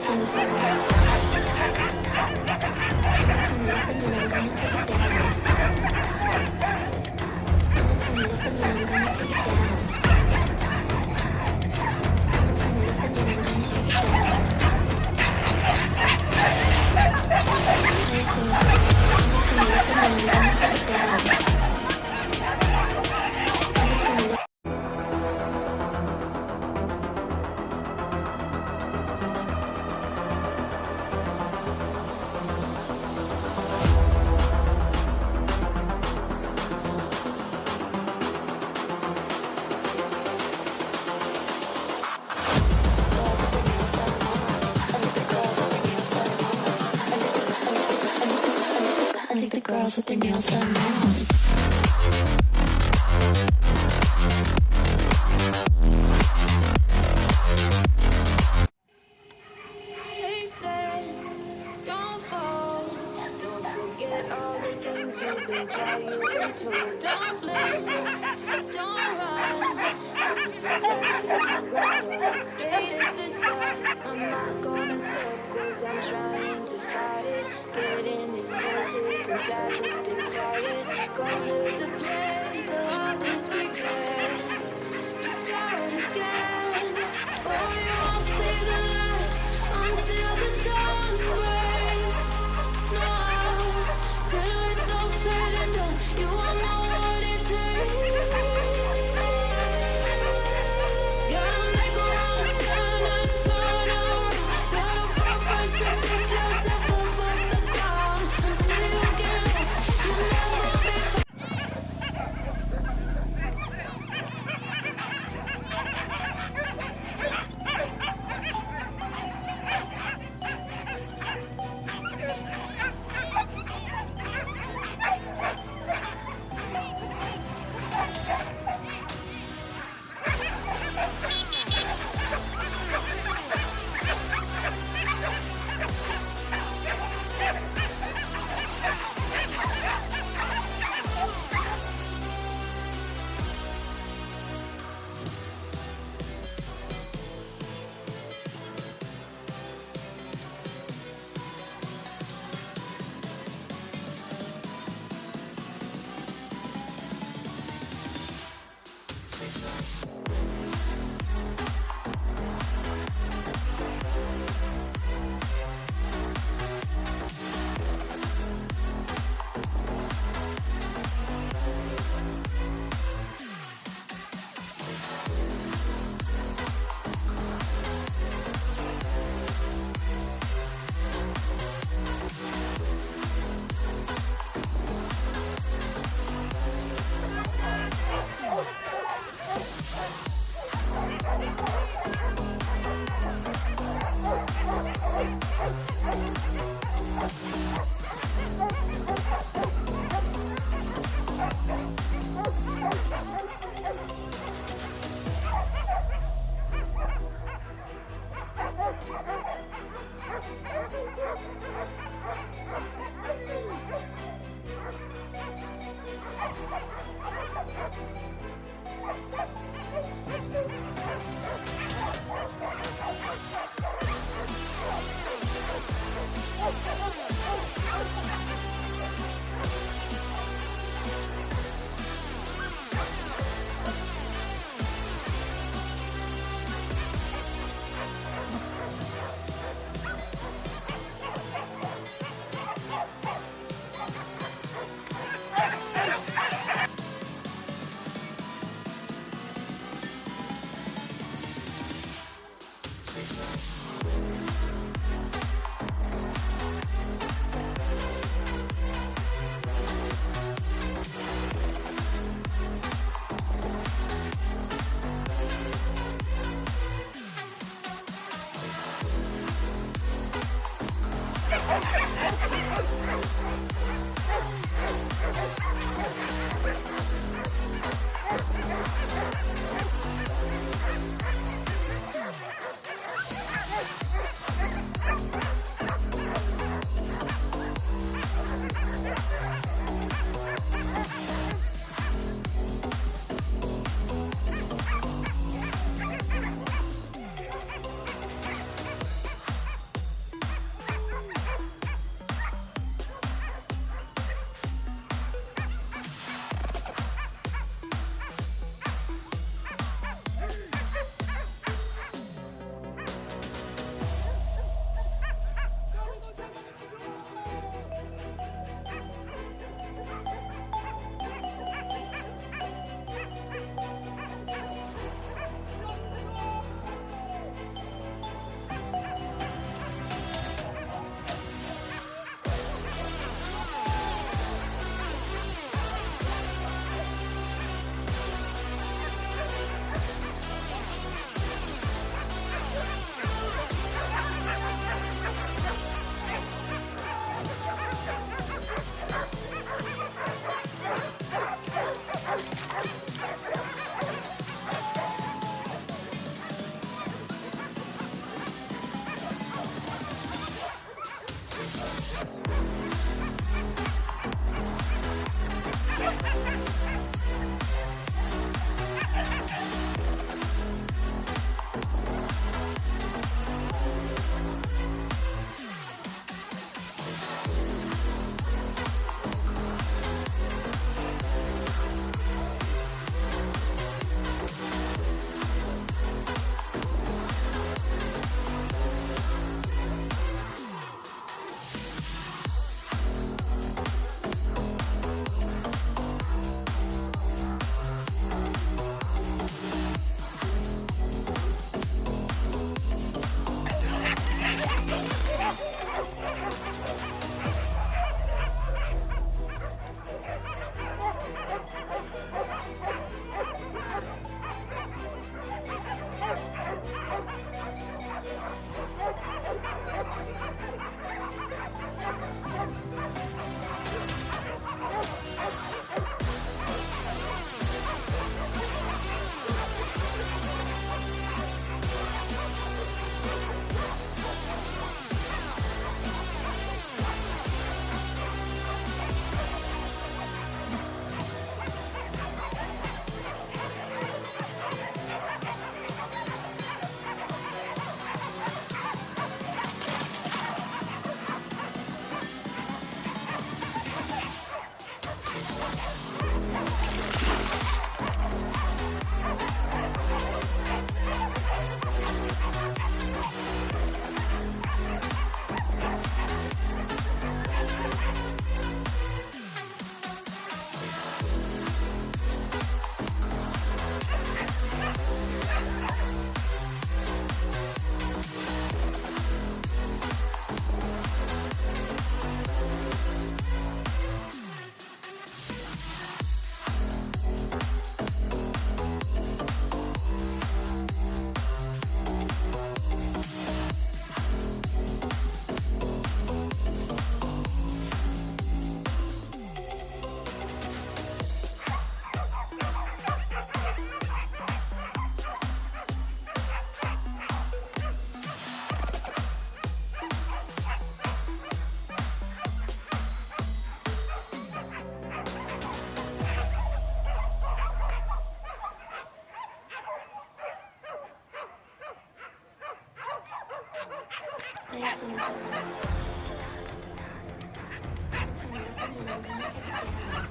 so sorry. Turn it up again, I'm gonna take it down. I'ma turn it up again, I'm gonna take it down. I'ma turn it up again, I'm gonna take it down. I'm so sorry. I'ma turn it up again, I'm gonna take it down. I'ma turn it up. I think the girls with their nails done now. They said, don't fall, don't forget all the things you've been taught, you've been told. Don't blame, don't run, don't turn left, turn right, or look straight at the sun. My mind's going in circles, I'm trying to fight it, getting these voices inside to stay quiet. Going to the place where all this regret, just start again. Oh, you won't see the light until the dawn breaks. No, till it's all said and done, you won't know what it takes. Gotta make a wrong turn and turn around. Gotta fall first to pick yourself up off the ground. Until you get lost, you'll never be found. Play it so slow. Every time you look again, I'm gonna take it down.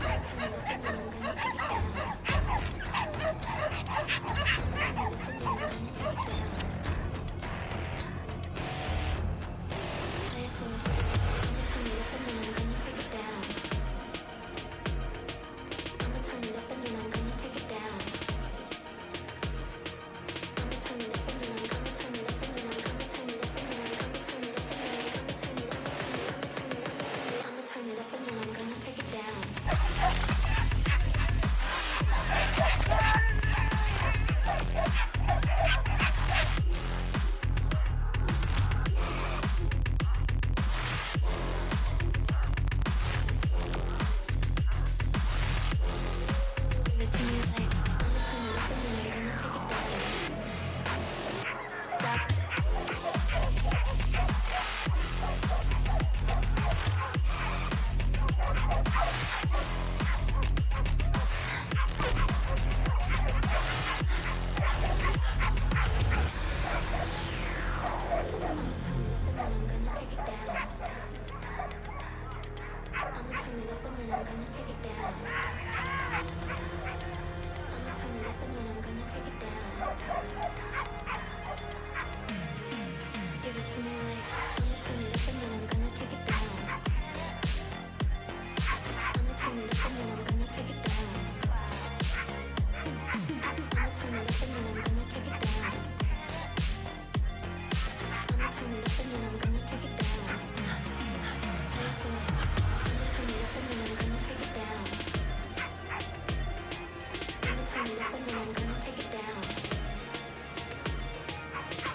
Every time you look again, I'm gonna take it down. Every time you look again, I'm gonna take it down. Play it so slow. Every time you look again, I'm gonna take it down. Every time you look again, I'm gonna take it down. Every time you look again, I'm gonna turn it up again. I'm gonna turn it up again. I'm gonna turn it up again. I'm gonna turn it up again. I'm gonna turn it up again. I'm gonna turn it up again. I'm gonna take it down. Give it to me like I'm gonna turn it up again. I'm gonna take it down. I'ma turn it up and then I'm gonna take it down. I'ma turn it up and then I'm gonna take it down. Give it to me like I'ma turn it up and then I'm gonna take it down. I'ma turn it up and then I'm gonna take it down. I'ma turn it up and then I'm gonna take it down. I'ma turn it up and then I'm gonna take it down. Play it so slow. I'ma turn it up and then I'm gonna take it down. I'ma turn it up and then I'm gonna take it down.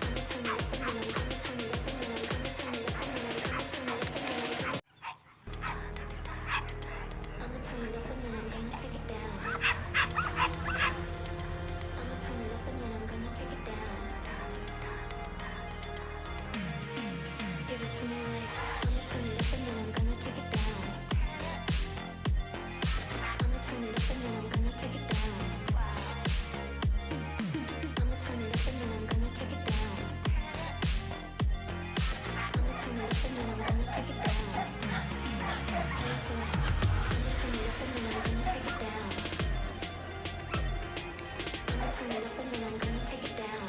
I'ma turn it up and then I'm gonna turn it up and then I'm gonna turn it up and then I'm gonna turn it up and then I'm gonna. I'ma turn it up and then I'm gonna take it down. I'ma turn it up and then I'm gonna take it down. Give it to me like I'ma turn it up and then I'm gonna take it down. I'ma turn it up and then I'm gonna take it down. I'ma turn it up and then I'm gonna take it down. I'ma turn it up and then I'm gonna take it down. Play it so slow. I'ma turn it up and then I'm gonna take it down. I'ma turn it up and then I'm gonna take it down.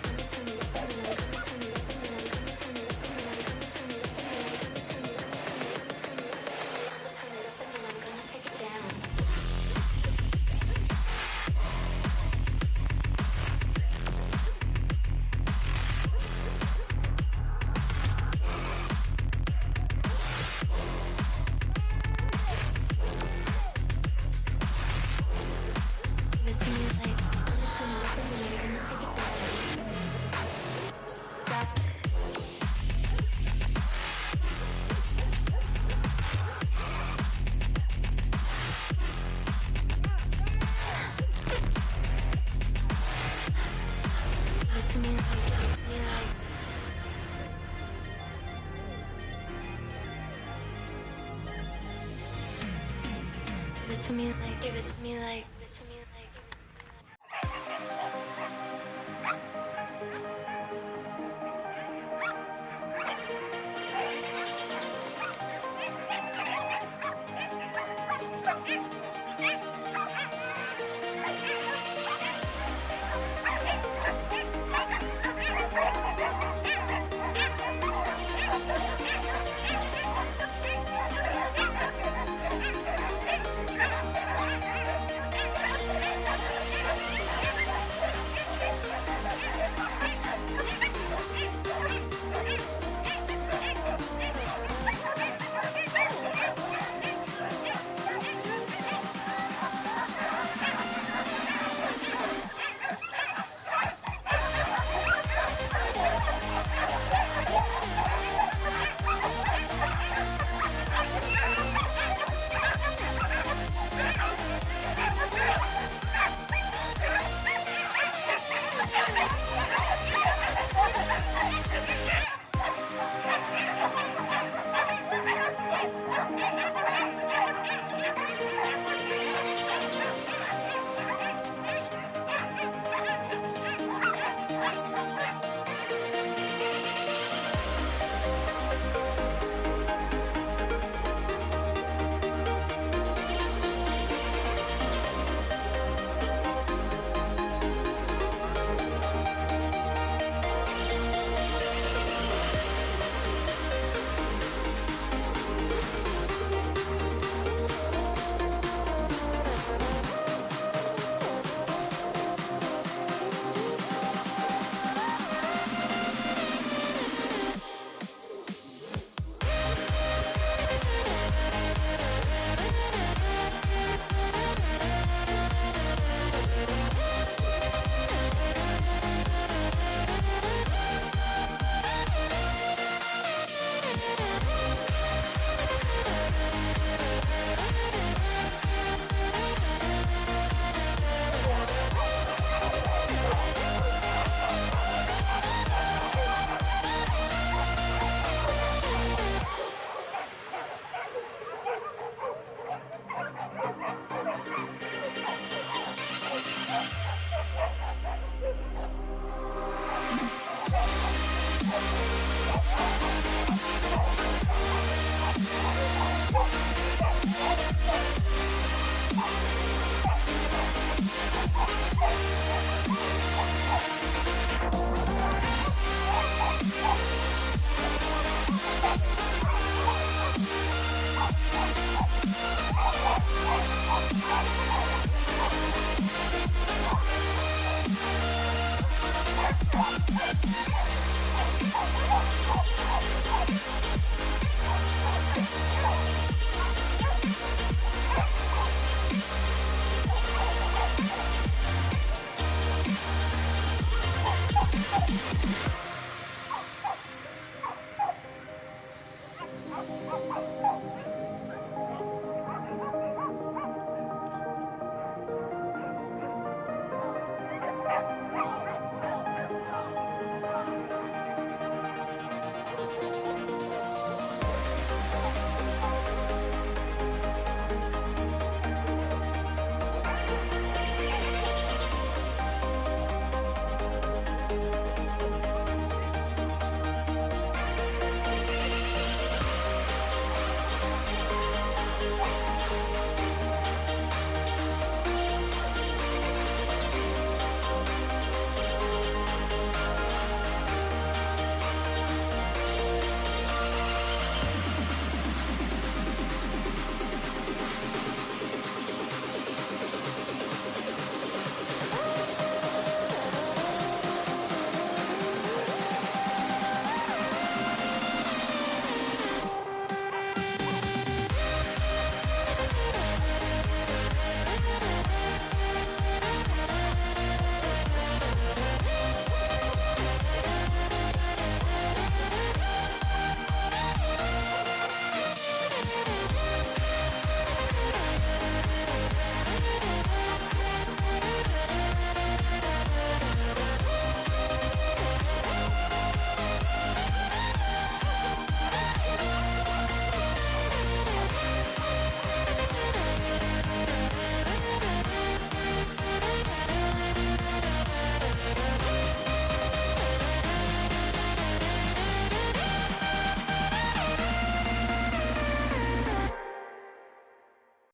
I'ma turn it up and then I'm gonna turn it up and then I'm gonna turn it up and then I'm gonna turn it up and then I'm gonna turn it up and then I'm gonna turn it up. I'ma turn it up and then I'm gonna take it down. Give it to me like I'ma turn it up and then I'm gonna take it down. Give it to me like, give it to me like, give it to me like, give it to me like.